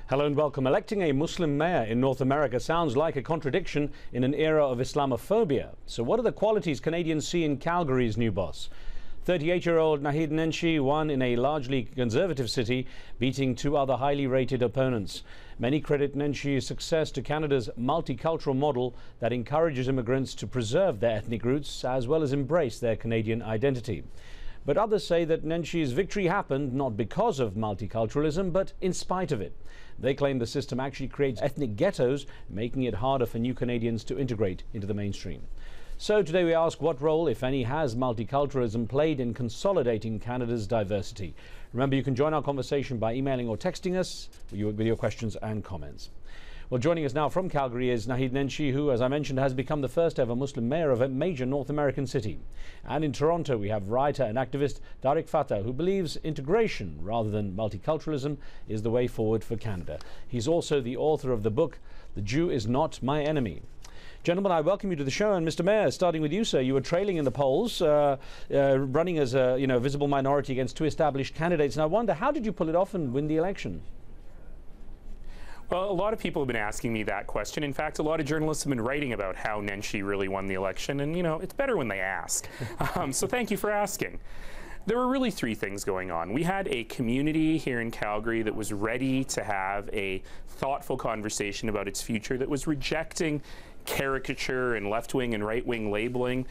Hello and welcome. Electing a Muslim mayor in North America sounds like a contradiction in an era of Islamophobia. So what are the qualities Canadians see in Calgary's new boss? 38-year-old Naheed Nenshi won in a largely conservative city, beating two other highly rated opponents. Many credit Nenshi's success to Canada's multicultural model that encourages immigrants to preserve their ethnic roots as well as embrace their Canadian identity. But others say that Nenshi's victory happened not because of multiculturalism, but in spite of it. They claim the system actually creates ethnic ghettos, making it harder for new Canadians to integrate into the mainstream. So today we ask, what role, if any, has multiculturalism played in consolidating Canada's diversity? Remember, you can join our conversation by emailing or texting us with your questions and comments. Well, joining us now from Calgary is Naheed Nenshi, who, as I mentioned, has become the first ever Muslim mayor of a major North American city. And in Toronto, we have writer and activist Tariq Fatah, who believes integration rather than multiculturalism is the way forward for Canada. He's also the author of the book, The Jew Is Not My Enemy. Gentlemen, I welcome you to the show. And Mr. Mayor, starting with you, sir, you were trailing in the polls, running as a visible minority against two established candidates. And I wonder, how did you pull it off and win the election? Well, a lot of people have been asking me that question. In fact, a lot of journalists have been writing about how Nenshi really won the election, and it's better when they ask. So thank you for asking. There were really three things going on. We had a community here in Calgary that was ready to have a thoughtful conversation about its future, that was rejecting caricature and left-wing and right-wing labeling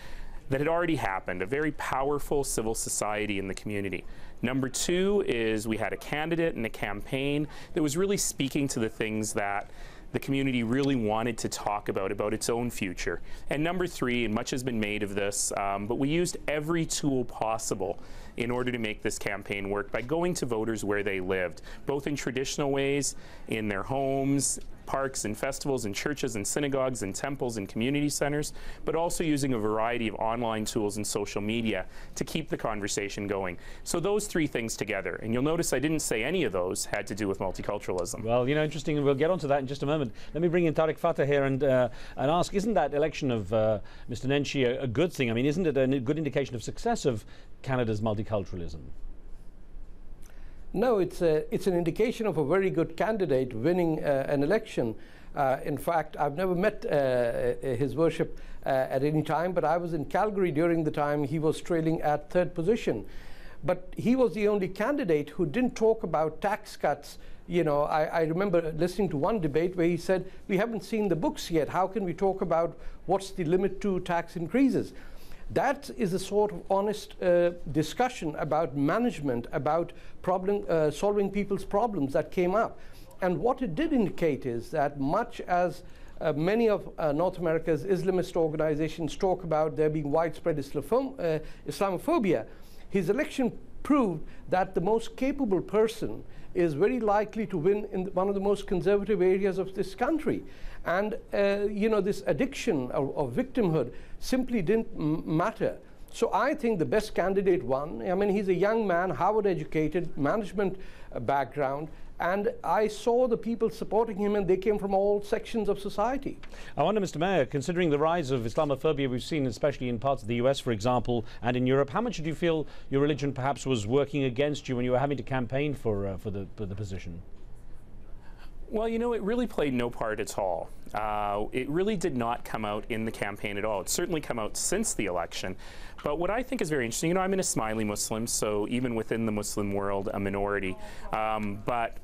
that had already happened, a very powerful civil society in the community. Number two is we had a candidate and a campaign that was really speaking to the things that the community really wanted to talk about its own future. And number three, and much has been made of this, but we used every tool possible in order to make this campaign work by going to voters where they lived, both in traditional ways, in their homes, parks and festivals and churches and synagogues and temples and community centers, but also using a variety of online tools and social media to keep the conversation going. So those three things together, and you'll notice I didn't say any of those had to do with multiculturalism. Well, interesting, and we'll get onto that in just a moment. Let me bring in Tariq Fatah here and ask, isn't that election of Mr. Nenshi a good thing? I mean, isn't it a good indication of success of Canada's multiculturalism? No, it's an indication of a very good candidate winning an election. In fact, I've never met His Worship at any time, but I was in Calgary during the time he was trailing at third position. But he was the only candidate who didn't talk about tax cuts. I remember listening to one debate where he said, we haven't seen the books yet. How can we talk about what's the limit to tax increases? That is a sort of honest discussion about management, about solving people's problems that came up. And what it did indicate is that much as many of North America's Islamist organizations talk about there being widespread Islamophobia, his election proved that the most capable person is very likely to win in one of the most conservative areas of this country. And this addiction of victimhood simply didn't matter. So I think the best candidate won. I mean, he's a young man, Harvard educated, management background, and I saw the people supporting him, and they came from all sections of society. I wonder, Mr. Mayor, considering the rise of Islamophobia we've seen, especially in parts of the US, for example, and in Europe, how much did you feel your religion perhaps was working against you when you were having to campaign for the position? Well, it really played no part at all. It really did not come out in the campaign at all. It's certainly come out since the election. But what I think is very interesting, I'm an Ismaili Muslim, so even within the Muslim world, a minority. But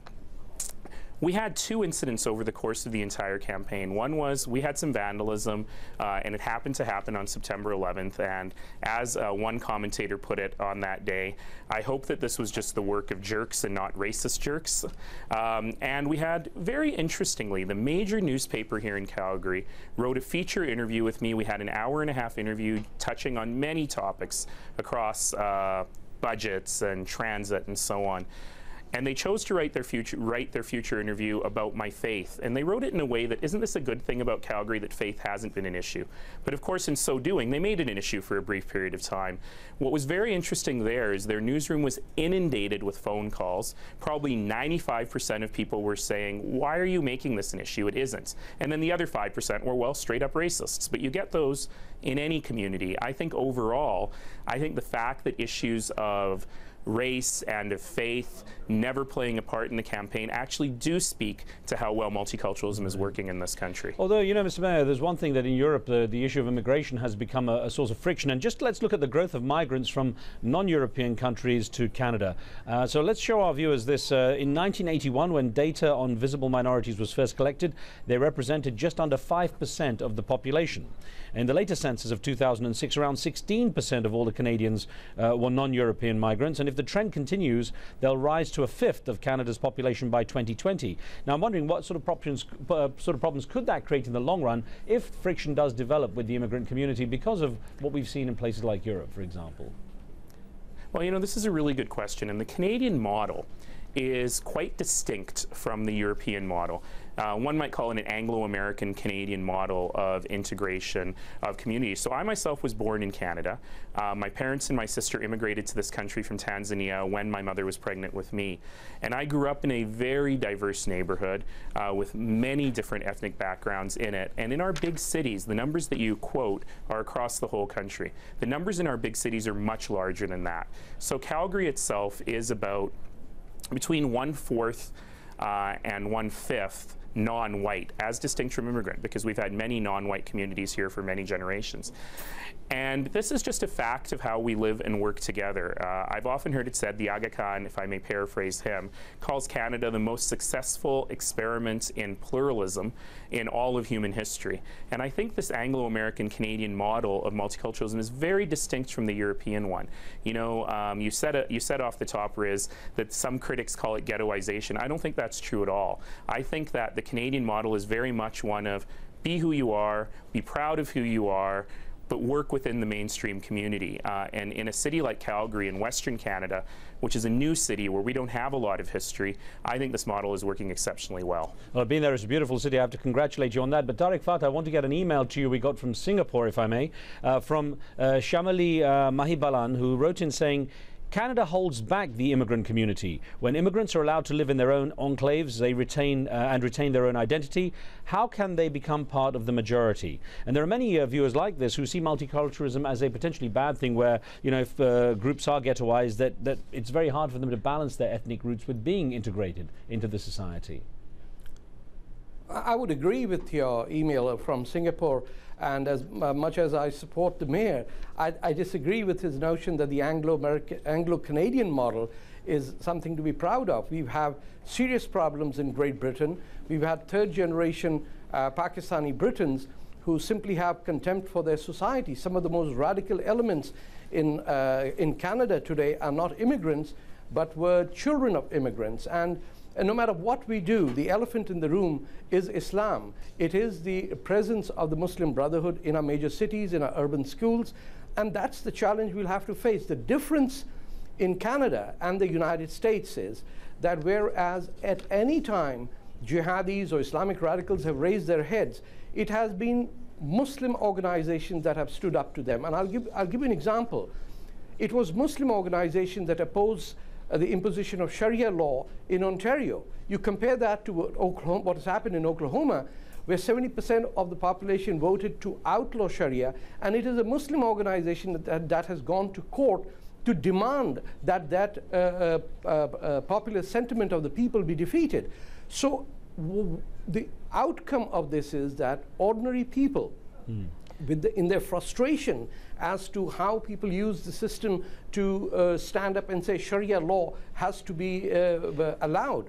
we had two incidents over the course of the entire campaign. One was we had some vandalism, and it happened to happen on September 11th. And as one commentator put it on that day, I hope that this was just the work of jerks and not racist jerks. And we had, very interestingly, the major newspaper here in Calgary wrote a feature interview with me. We had an hour-and-a-half interview touching on many topics across budgets and transit and so on. And they chose to write their future interview about my faith. And they wrote it in a way that, isn't this a good thing about Calgary, that faith hasn't been an issue? But of course, in so doing, they made it an issue for a brief period of time. What was very interesting there is their newsroom was inundated with phone calls. Probably 95% of people were saying, why are you making this an issue? It isn't. And then the other 5% were, well, straight up racists. But you get those in any community. I think overall, the fact that issues of race and of faith never playing a part in the campaign actually do speak to how well multiculturalism is working in this country. Although, you know, Mr. Mayor, there's one thing that in Europe, the issue of immigration has become a source of friction. And just let's look at the growth of migrants from non-European countries to Canada. So let's show our viewers this. In 1981, when data on visible minorities was first collected, they represented just under 5% of the population. In the latest census of 2006, around 16% of all the Canadians were non-European migrants. And if the trend continues, they'll rise to a fifth of Canada's population by 2020. Now, I'm wondering what sort of problems could that create in the long run if friction does develop with the immigrant community because of what we've seen in places like Europe, for example? Well, you know, this is a really good question, and the Canadian model is quite distinct from the European model. One might call it an Anglo-American Canadian model of integration of communities. So I myself was born in Canada. My parents and my sister immigrated to this country from Tanzania when my mother was pregnant with me. And I grew up in a very diverse neighborhood with many different ethnic backgrounds in it. And in our big cities, the numbers that you quote are across the whole country. The numbers in our big cities are much larger than that. So Calgary itself is about between 1/4 and 1/5 non-white, as distinct from immigrant, because we've had many non-white communities here for many generations. And this is just a fact of how we live and work together. I've often heard it said, the Aga Khan, if I may paraphrase him, calls Canada the most successful experiment in pluralism in all of human history. And I think this Anglo-American Canadian model of multiculturalism is very distinct from the European one. You know, you said off the top, Riz, that some critics call it ghettoization. I don't think that's true at all. I think that the Canadian model is very much one of be who you are, be proud of who you are, but work within the mainstream community. And in a city like Calgary in Western Canada, which is a new city where we don't have a lot of history, I think this model is working exceptionally well. Well, being there is a beautiful city. I have to congratulate you on that. But Tariq Fatah, I want to get an email to you we got from Singapore, if I may, from Shamali Mahibalan, who wrote in saying, Canada holds back the immigrant community. When immigrants are allowed to live in their own enclaves, they retain their own identity. How can they become part of the majority? And there are many viewers like this who see multiculturalism as a potentially bad thing, where, you know, if groups are ghettoized, that it's very hard for them to balance their ethnic roots with being integrated into the society. I would agree with your email from Singapore, and as much as I support the mayor, I disagree with his notion that the Anglo-Canadian model is something to be proud of. We have serious problems in Great Britain. We've had third-generation Pakistani Britons who simply have contempt for their society. Some of the most radical elements in Canada today are not immigrants, but were children of immigrants. And no matter what we do, the elephant in the room is Islam. It is the presence of the Muslim Brotherhood in our major cities, in our urban schools, and that's the challenge we'll have to face. The difference in Canada and the United States is that whereas at any time jihadis or Islamic radicals have raised their heads, it has been Muslim organizations that have stood up to them. And I'll give you an example. It was Muslim organizations that opposed the imposition of Sharia law in Ontario. You compare that to what has happened in Oklahoma, where 70% of the population voted to outlaw Sharia, and it is a Muslim organization that has gone to court to demand that popular sentiment of the people be defeated. So the outcome of this is that ordinary people, in their frustration as to how people use the system to stand up and say Sharia law has to be allowed,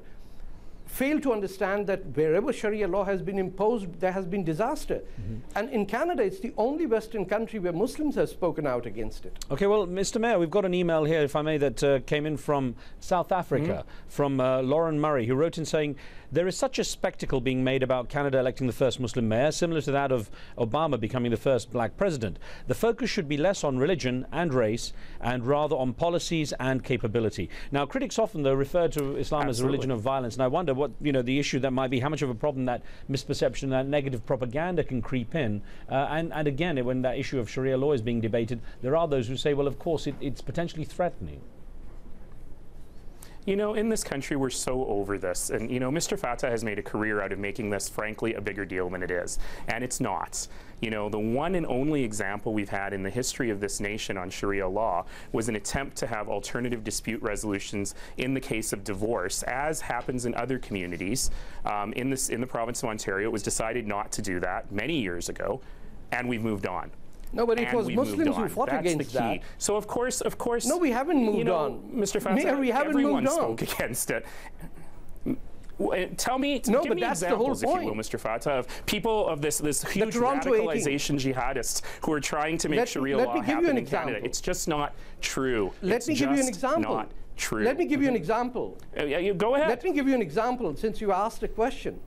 fail to understand that wherever Sharia law has been imposed, there has been disaster. And in Canada, it's the only Western country where Muslims have spoken out against it. Okay, well, Mr. Mayor, we've got an email here, if I may, that came in from South Africa, from Lauren Murray, who wrote in saying, there is such a spectacle being made about Canada electing the first Muslim mayor, similar to that of Obama becoming the first black president. The focus should be less on religion and race and rather on policies and capability. Now, critics often, though, refer to Islam as a religion of violence, and I wonder what, you know, the issue that might be, how much of a problem that misperception, that negative propaganda can creep in. And again, when that issue of Sharia law is being debated, there are those who say, well, of course, it's potentially threatening. You know, in this country, we're so over this. And, you know, Mr. Fattah has made a career out of making this, frankly, a bigger deal than it is. And it's not. You know, the one and only example we've had in the history of this nation on Sharia law was an attempt to have alternative dispute resolutions in the case of divorce, as happens in other communities. In the province of Ontario, it was decided not to do that many years ago, and we've moved on. No, but it was Muslims who fought against that. So of course. No, we haven't moved on, Mr. Fattah. we haven't everyone moved spoke against it. Tell me, no, give but me that's examples, the whole if you will, Mr. Fattah, of people of this huge radicalization jihadists who are trying to make Sharia law happen in Canada. It's just not true. Let me give you an example. Not true. Let me give you an example. Go ahead. Let me give you an example, since you asked a question.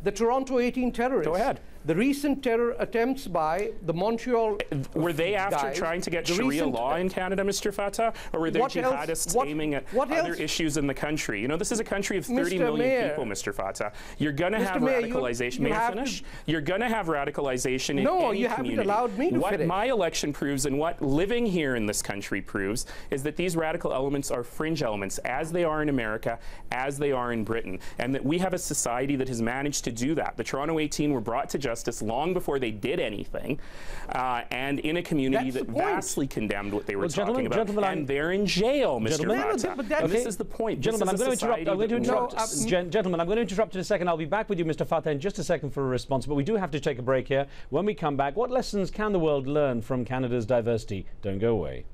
The Toronto 18 terrorists. Go ahead. The recent terror attempts by the Montreal Were they after trying to get Sharia law in Canada, Mr. Fattah? Or were they jihadists aiming at other issues in the country? You know, this is a country of 30 million people, Mr. Fattah. You're going to have radicalization. May I finish? You're going to have radicalization in any community. No, you haven't allowed me to finish. What my election proves and what living here in this country proves is that these radical elements are fringe elements, as they are in America, as they are in Britain, and that we have a society that has managed to do that. The Toronto 18 were brought to justice long before they did anything, and in a community that vastly condemned what they were talking about. And they're in jail, Mr. Fattah. This is the point. Gentlemen, I'm going to interrupt. Gentlemen, I'm going to interrupt in a second. I'll be back with you, Mr. Fattah, in just a second for a response, but we do have to take a break here. When we come back, what lessons can the world learn from Canada's diversity? Don't go away.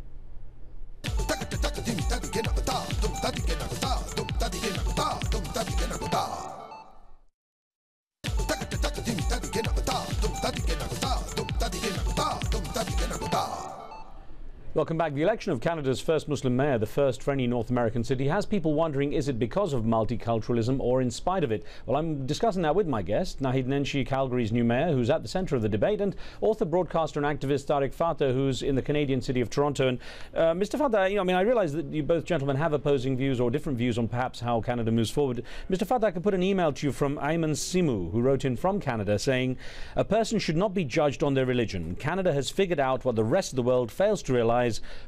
Welcome back. The election of Canada's first Muslim mayor, the first for any North American city, has people wondering, is it because of multiculturalism or in spite of it? Well, I'm discussing that with my guest, Naheed Nenshi, Calgary's new mayor, who's at the centre of the debate, and author, broadcaster and activist Tariq Fattah, who's in the Canadian city of Toronto. And Mr. Fattah, you know, I mean, I realise that you both gentlemen have opposing views or different views on perhaps how Canada moves forward. Mr. Fattah, I could put an email to you from Ayman Simu, who wrote in from Canada saying, a person should not be judged on their religion. Canada has figured out what the rest of the world fails to realise,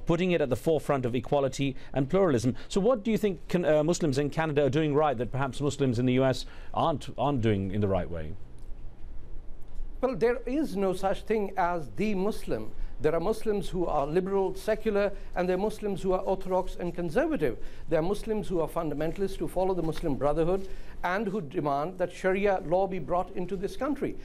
putting it at the forefront of equality and pluralism. So what do you think Muslims in Canada are doing right that perhaps Muslims in the US aren't doing in the right way? Well, there is no such thing as the Muslim. There are Muslims who are liberal, secular, and there are Muslims who are orthodox and conservative. There are Muslims who are fundamentalists, who follow the Muslim Brotherhood, and who demand that Sharia law be brought into this country.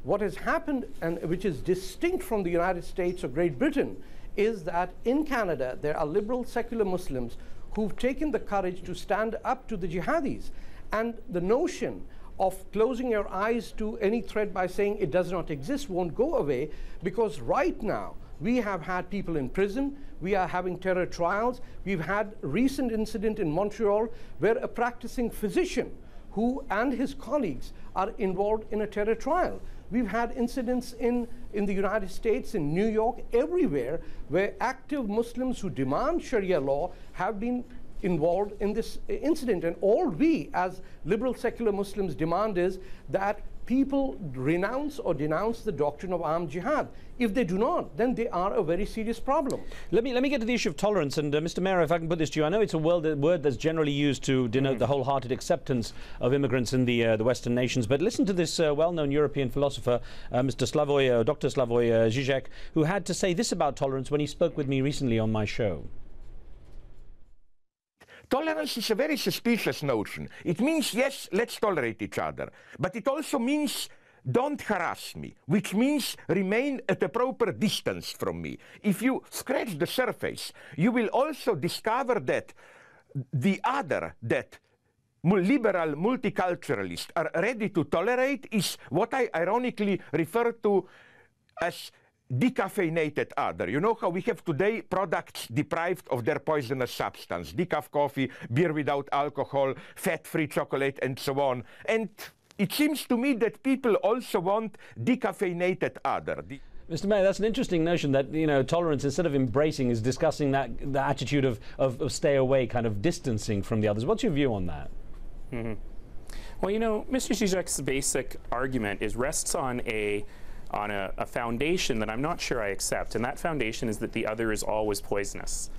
What has happened, and which is distinct from the United States or Great Britain, is that in Canada there are liberal secular Muslims who've taken the courage to stand up to the jihadis. And the notion of closing your eyes to any threat by saying it does not exist won't go away, because right now we have had people in prison, we are having terror trials. We've had a recent incident in Montreal where a practicing physician who and his colleagues are involved in a terror trial. We've had incidents in the United States, in New York, everywhere, where active Muslims who demand Sharia law have been involved in this incident. And all we, as liberal secular Muslims, demand is that people renounce or denounce the doctrine of armed jihad. If they do not, then they are a very serious problem. Let me get to the issue of tolerance. And Mr. Mayor, if I can put this to you, I know it's a word that's generally used to denote the wholehearted acceptance of immigrants in the Western nations. But listen to this well-known European philosopher, Dr. Slavoj Žižek, who had to say this about tolerance when he spoke with me recently on my show. Tolerance is a very suspicious notion. It means, yes, let's tolerate each other. But it also means, don't harass me, which means remain at a proper distance from me. If you scratch the surface, you will also discover that the other, that liberal multiculturalists are ready to tolerate, is what I ironically refer to as decaffeinated other. You know how we have today products deprived of their poisonous substance, decaf coffee, beer without alcohol, fat-free chocolate, and so on. And it seems to me that people also want decaffeinated other. Mr. Mayor, that's an interesting notion that, you know, tolerance, instead of embracing, is discussing that the attitude of stay away, kind of distancing from the others. What's your view on that? Well, you know, Mr. Žižek's basic argument rests on a foundation that I'm not sure I accept, and that foundation is that the other is always poisonous.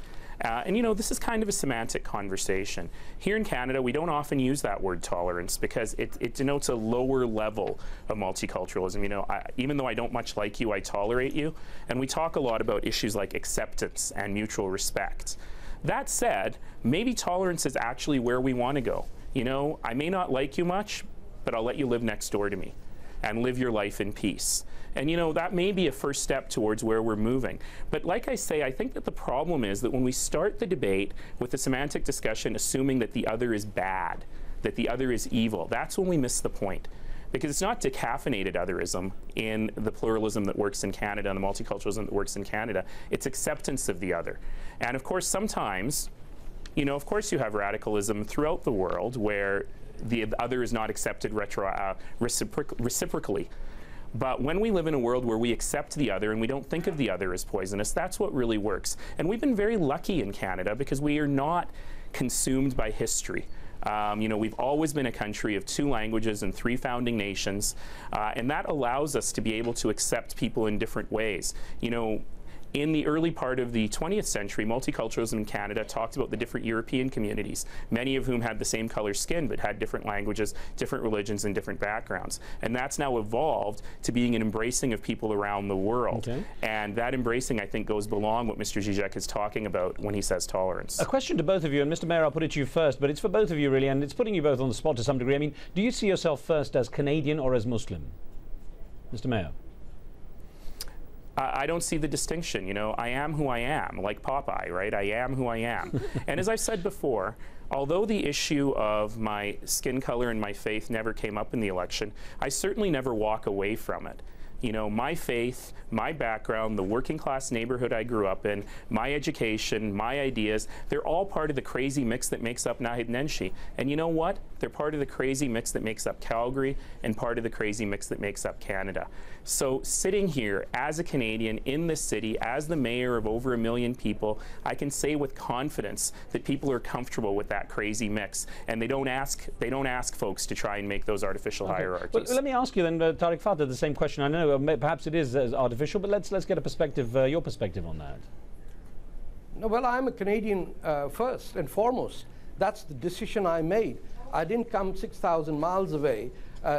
And you know, this is kind of a semantic conversation. Here in Canada, we don't often use that word tolerance because it denotes a lower level of multiculturalism. You know, even though I don't much like you, I tolerate you. And we talk a lot about issues like acceptance and mutual respect. That said, maybe tolerance is actually where we want to go. You know, I may not like you much, but I'll let you live next door to me and live your life in peace. And you know, that may be a first step towards where we're moving. But like I say, I think that the problem is that when we start the debate with the semantic discussion assuming that the other is bad, that the other is evil, that's when we miss the point. Because it's not decaffeinated otherism in the pluralism that works in Canada and the multiculturalism that works in Canada. It's acceptance of the other. And of course, sometimes, you know, of course you have radicalism throughout the world where the other is not accepted reciprocally. But when we live in a world where we accept the other and we don't think of the other as poisonous, that's what really works. And we've been very lucky in Canada because we are not consumed by history. You know, we've always been a country of 2 languages and 3 founding nations, and that allows us to be able to accept people in different ways. You know, in the early part of the 20th century, multiculturalism in Canada talked about the different European communities, many of whom had the same color skin but had different languages, different religions, and different backgrounds. And that's now evolved to being an embracing of people around the world. Okay. And that embracing, I think, goes beyond what Mr. Zizek is talking about when he says tolerance. A question to both of you, and Mr. Mayor, I'll put it to you first, but it's for both of you really, and it's putting you both on the spot to some degree. I mean, do you see yourself first as Canadian or as Muslim? Mr. Mayor. I don't see the distinction. You know, I am who I am, like Popeye, right? I am who I am. And as I've said before, although the issue of my skin color and my faith never came up in the election, I certainly never walk away from it. You know, my faith, my background, the working class neighborhood I grew up in, my education, my ideas, they're all part of the crazy mix that makes up Nahid Nenshi. And you know what? They're part of the crazy mix that makes up Calgary and part of the crazy mix that makes up Canada. So sitting here as a Canadian in this city, as the mayor of over 1 million people, I can say with confidence that people are comfortable with that crazy mix, and they don't ask folks to try and make those artificial hierarchies. Well, let me ask you then, Tariq Fatah, the same question. I know perhaps it is artificial, but let's get a perspective, your perspective on that. No, well, I'm a Canadian first and foremost. That's the decision I made. I didn't come 6,000 miles away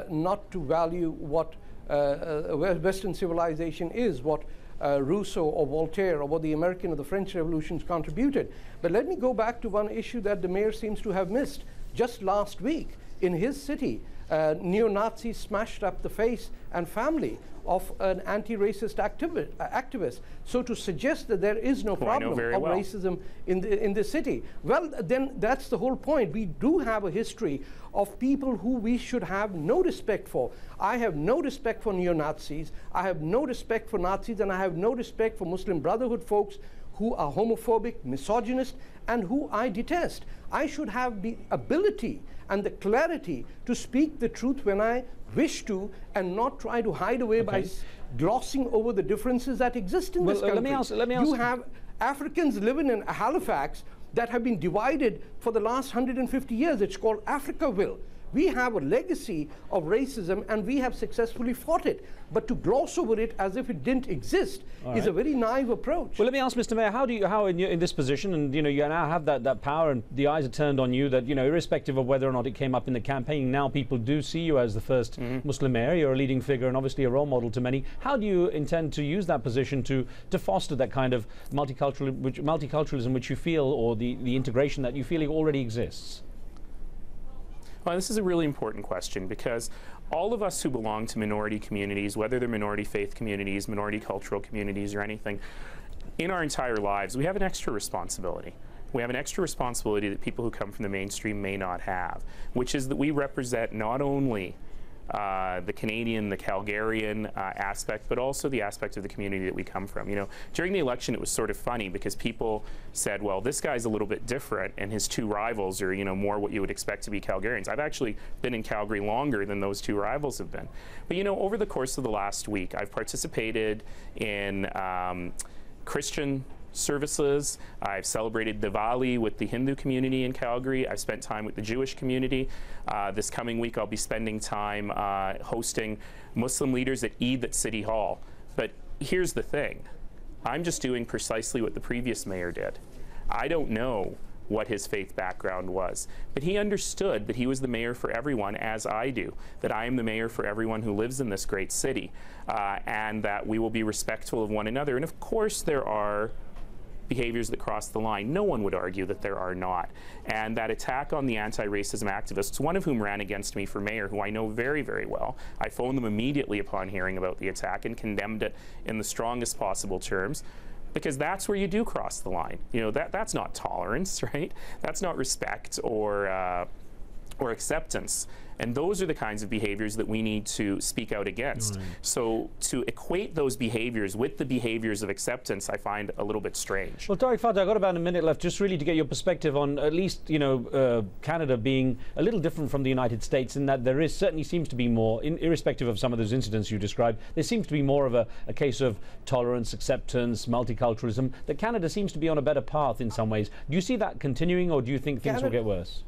not to value what Western civilization is, what Rousseau or Voltaire or what the American or the French revolutions contributed. But let me go back to one issue that the mayor seems to have missed. Just last week in his city, neo-Nazis smashed up the face and family of an anti-racist activist. So to suggest that there is no problem of racism in the city, well, then that's the whole point. We do have a history of people who we should have no respect for. I have no respect for neo-Nazis, I have no respect for Nazis, and I have no respect for Muslim Brotherhood folks who are homophobic, misogynist, and who I detest. I should have the ability and the clarity to speak the truth when I wish to, and not try to hide away by glossing over the differences that exist in this country. Let me ask you have Africans living in Halifax that have been divided for the last 150 years. It's called Africaville. We have a legacy of racism, and we have successfully fought it. But to gloss over it as if it didn't exist is a very naive approach. Well, let me ask Mr. Mayor, how in this position, and you know, you now have that power, and the eyes are turned on you, that, you know, irrespective of whether or not it came up in the campaign, now people do see you as the first Muslim mayor. You're a leading figure and obviously a role model to many. How do you intend to use that position to foster that kind of multiculturalism which you feel, or the integration that you feel already exists? Well, this is a really important question, because all of us who belong to minority communities, whether they're minority faith communities, minority cultural communities, or anything, in our entire lives, we have an extra responsibility. We have an extra responsibility that people who come from the mainstream may not have, which is that we represent not only the Canadian, the Calgarian aspect, but also the aspect of the community that we come from. You know, during the election, it was sort of funny because people said, well, this guy's a little bit different, and his 2 rivals are, you know, more what you would expect to be Calgarians. I've actually been in Calgary longer than those 2 rivals have been. But, you know, over the course of the last week, I've participated in Christian services. I've celebrated Diwali with the Hindu community in Calgary. I've spent time with the Jewish community. This coming week, I'll be spending time hosting Muslim leaders at Eid at City Hall. But here's the thing. I'm just doing precisely what the previous mayor did. I don't know what his faith background was, but he understood that he was the mayor for everyone, as I do, that I am the mayor for everyone who lives in this great city, and that we will be respectful of one another. And of course there are behaviors that cross the line. No one would argue that there are not. And that attack on the anti-racism activists, one of whom ran against me for mayor, who I know very, very well, I phoned them immediately upon hearing about the attack and condemned it in the strongest possible terms, because that's where you do cross the line. You know, that's not tolerance, right? That's not respect or acceptance. And those are the kinds of behaviors that we need to speak out against. Right. So to equate those behaviors with the behaviors of acceptance, I find a little bit strange. Well, Tariq Fatah, I've got about a minute left, just really to get your perspective on at least, you know, Canada being a little different from the United States in that there certainly seems to be more, irrespective of some of those incidents you described, there seems to be more of a case of tolerance, acceptance, multiculturalism, that Canada seems to be on a better path in some ways. Do you see that continuing, or do you think things will get worse?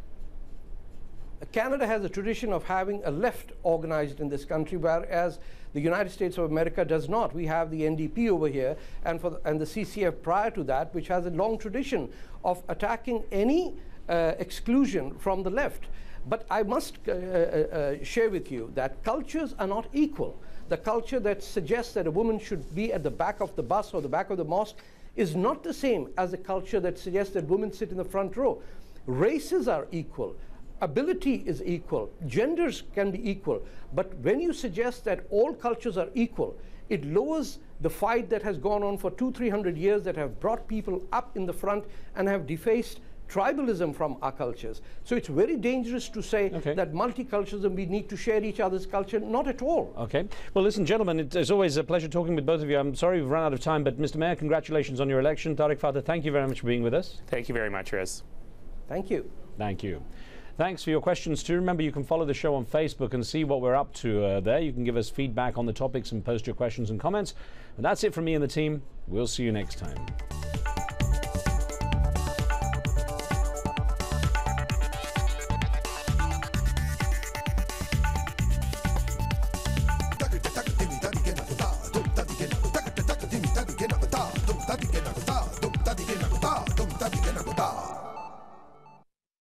Canada has a tradition of having a left organized in this country, whereas the United States of America does not. We have the NDP over here and the CCF prior to that, which has a long tradition of attacking any exclusion from the left. But I must share with you that cultures are not equal. The culture that suggests that a woman should be at the back of the bus or the back of the mosque is not the same as the culture that suggests that women sit in the front row. Races are equal. Ability is equal, genders can be equal, but when you suggest that all cultures are equal, it lowers the fight that has gone on for 200-300 years that have brought people up in the front and have defaced tribalism from our cultures. So it's very dangerous to say that multiculturalism, we need to share each other's culture. Not at all. Okay. Well, listen, gentlemen, it's always a pleasure talking with both of you. I'm sorry we've run out of time, but Mr. Mayor, congratulations on your election. Tariq Fatah, thank you very much for being with us. Thank you very much, Rez. Thank you. Thank you. Thanks for your questions too. Remember, you can follow the show on Facebook and see what we're up to there. You can give us feedback on the topics and post your questions and comments. And that's it from me and the team. We'll see you next time.